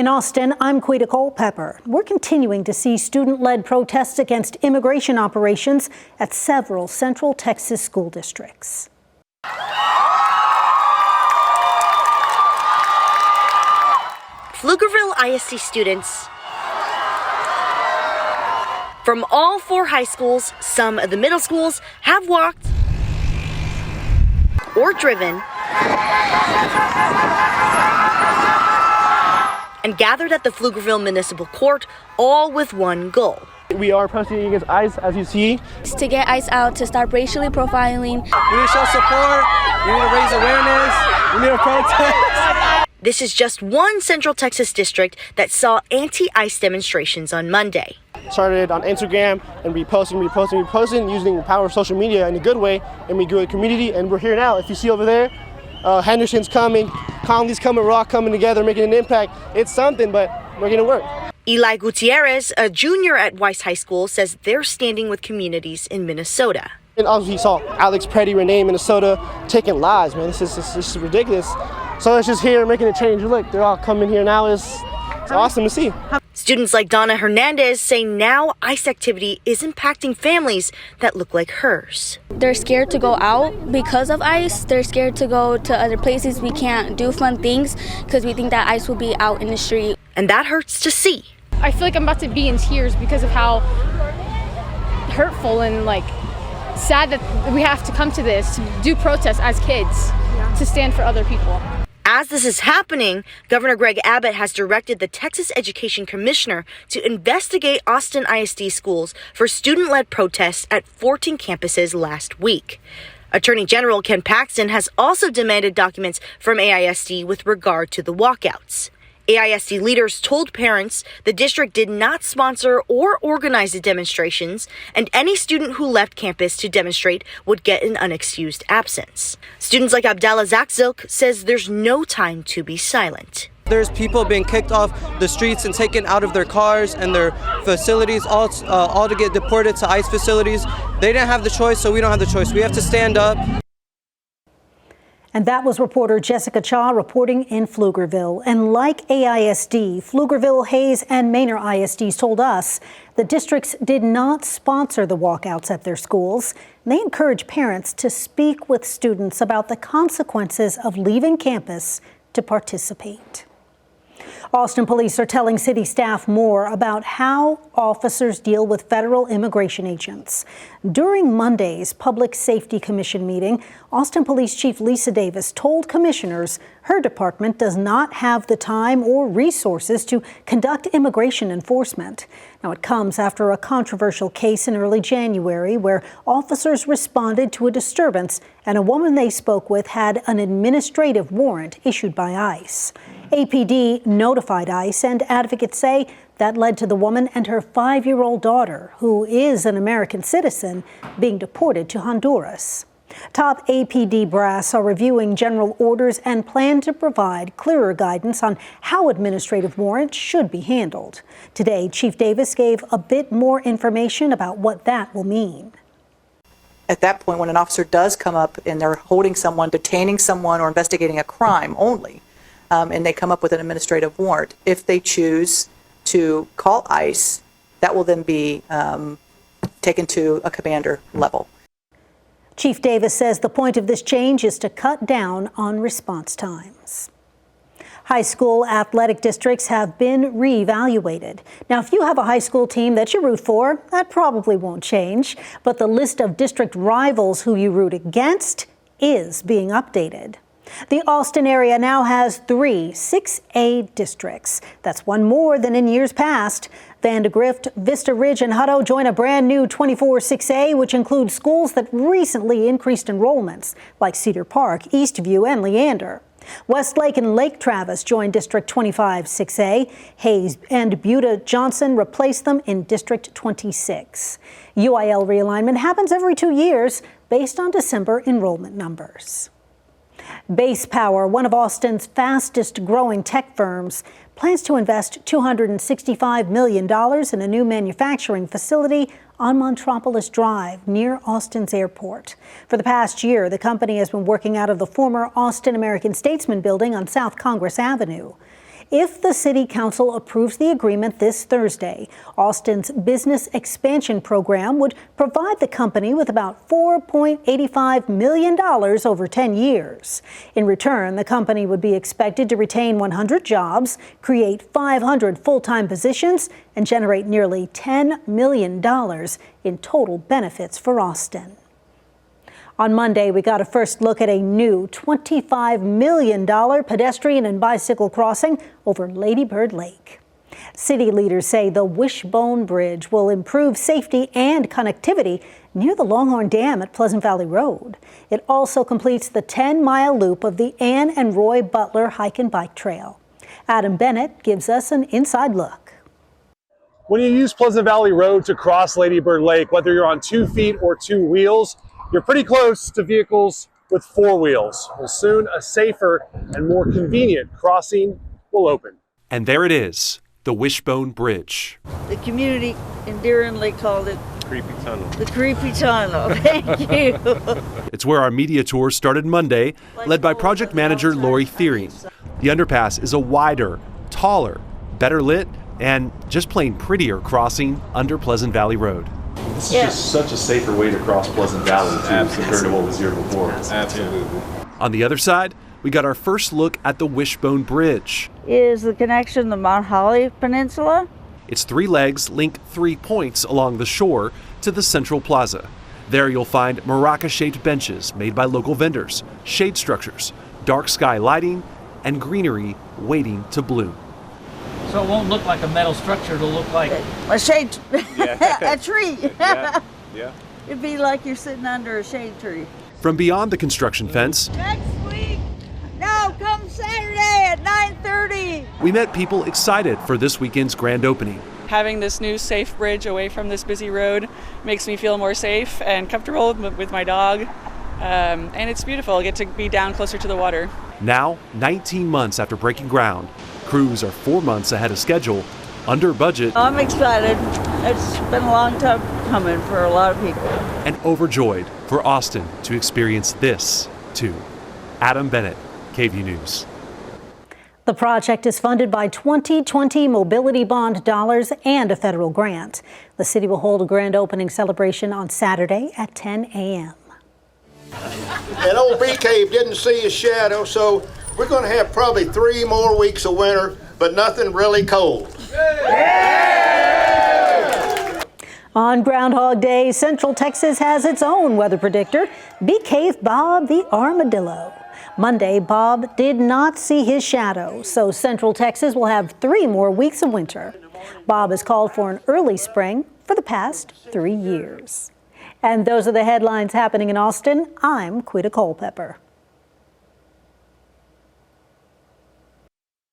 In Austin, I'm Quita Culpepper. We're continuing to see student-led protests against immigration operations at several Central Texas school districts. Pflugerville ISD students from all 4 high schools, some of the middle schools, have walked or driven and gathered at the Pflugerville Municipal Court, all with one goal. We are protesting against ICE, as you see. To get ICE out, to start racially profiling. We need to show support, we need to raise awareness, we need to protest. This is just one Central Texas district that saw anti-ICE demonstrations on Monday. Started on Instagram and reposting, using the power of social media in a good way, and we grew a community, and we're here now. If you see over there, Henderson's coming, Conley's coming, we're all coming together, making an impact. It's something, but we're going to work. Eli Gutierrez, a junior at Weiss High School, says they're standing with communities in Minnesota. And also, he saw Alex Preddy, Renee, Minnesota, taking lives, man. This is ridiculous. So it's just here making a change. Look, they're all coming here now. It's awesome to see. Students like Donna Hernandez say now ICE activity is impacting families that look like hers. They're scared to go out because of ICE. They're scared to go to other places. We can't do fun things because we think that ICE will be out in the street. And that hurts to see. I feel like I'm about to be in tears because of how hurtful and sad that we have to come to this, to do protests as kids, to stand for other people. As this is happening, Governor Greg Abbott has directed the Texas Education Commissioner to investigate Austin ISD schools for student-led protests at 14 campuses last week. Attorney General Ken Paxton has also demanded documents from AISD with regard to the walkouts. AISD leaders told parents the district did not sponsor or organize the demonstrations, and any student who left campus to demonstrate would get an unexcused absence. Students like Abdallah Zakzilk says there's no time to be silent. There's people being kicked off the streets and taken out of their cars and their facilities, all to get deported to ICE facilities. They didn't have the choice, so we don't have the choice. We have to stand up. And that was reporter Jessica Cha reporting in Pflugerville. And like AISD, Pflugerville, Hayes, and Manor ISDs told us the districts did not sponsor the walkouts at their schools. They encourage parents to speak with students about the consequences of leaving campus to participate. Austin police are telling city staff more about how officers deal with federal immigration agents. During Monday's Public Safety Commission meeting, Austin Police Chief Lisa Davis told commissioners her department does not have the time or resources to conduct immigration enforcement. Now, it comes after a controversial case in early January where officers responded to a disturbance and a woman they spoke with had an administrative warrant issued by ICE. APD notified ICE, and advocates say that led to the woman and her 5-year-old daughter, who is an American citizen, being deported to Honduras. Top APD brass are reviewing general orders and plan to provide clearer guidance on how administrative warrants should be handled. Today, Chief Davis gave a bit more information about what that will mean. At that point, when an officer does come up and they're holding someone, detaining someone, or investigating a crime only, and they come up with an administrative warrant, if they choose to call ICE, that will then be taken to a commander level. Chief Davis says the point of this change is to cut down on response times. High school athletic districts have been reevaluated. Now, if you have a high school team that you root for, that probably won't change. But the list of district rivals who you root against is being updated. The Austin area now has 3 6A districts. That's one more than in years past. Vandegrift, Vista Ridge, and Hutto join a brand new 24 6A, which includes schools that recently increased enrollments, like Cedar Park, Eastview, and Leander. Westlake and Lake Travis joined District 25 6A. Hayes and Buda Johnson replaced them in District 26. UIL realignment happens every 2 years based on December enrollment numbers. Base Power, one of Austin's fastest growing tech firms, plans to invest $265 million in a new manufacturing facility on Montropolis Drive near Austin's airport. For the past year, the company has been working out of the former Austin American Statesman building on South Congress Avenue. If the City Council approves the agreement this Thursday, Austin's business expansion program would provide the company with about $4.85 million over 10 years. In return, the company would be expected to retain 100 jobs, create 500 full-time positions, and generate nearly $10 million in total benefits for Austin. On Monday, we got a first look at a new $25 million pedestrian and bicycle crossing over Lady Bird Lake. City leaders say the Wishbone Bridge will improve safety and connectivity near the Longhorn Dam at Pleasant Valley Road. It also completes the 10-mile loop of the Ann and Roy Butler hike and bike trail. Adam Bennett gives us an inside look. When you use Pleasant Valley Road to cross Lady Bird Lake, whether you're on 2 feet or 2 wheels, you're pretty close to vehicles with 4 wheels. Well, soon a safer and more convenient crossing will open. And there it is, the Wishbone Bridge. The community endearingly called it Creepy tunnel. the Creepy Tunnel. Thank you. It's where our media tour started Monday, led by project manager Lori Thiering. The underpass is a wider, taller, better lit, and just plain prettier crossing under Pleasant Valley Road. This is just such a safer way to cross Pleasant Valley too, compared to what was here before. Absolutely. On the other side, we got our first look at the Wishbone Bridge. Is the connection to Mount Holly Peninsula? Its 3 legs link 3 points along the shore to the central plaza. There you'll find maraca-shaped benches made by local vendors, shade structures, dark sky lighting, and greenery waiting to bloom. So it won't look like a metal structure, it'll look like A shade, a tree. Yeah. It'd be like you're sitting under a shade tree. From beyond the construction fence, Next week, no, come Saturday at 9:30. we met people excited for this weekend's grand opening. Having this new safe bridge away from this busy road makes me feel more safe and comfortable with my dog. And it's beautiful. I get to be down closer to the water. Now, 19 months after breaking ground, crews are 4 months ahead of schedule, under budget, I'm excited. It's been a long time coming for a lot of people. and overjoyed for Austin to experience this, too. Adam Bennett, KVUE News. The project is funded by 2020 Mobility Bond dollars and a federal grant. The city will hold a grand opening celebration on Saturday at 10 a.m. And old Bee Cave didn't see his shadow, so we're going to have probably 3 more weeks of winter, but nothing really cold. On Groundhog Day, Central Texas has its own weather predictor, Bee Cave Bob the Armadillo. Monday, Bob did not see his shadow, so Central Texas will have 3 more weeks of winter. Bob has called for an early spring for the past 3 years. And those are the headlines happening in Austin. I'm Quita Culpepper.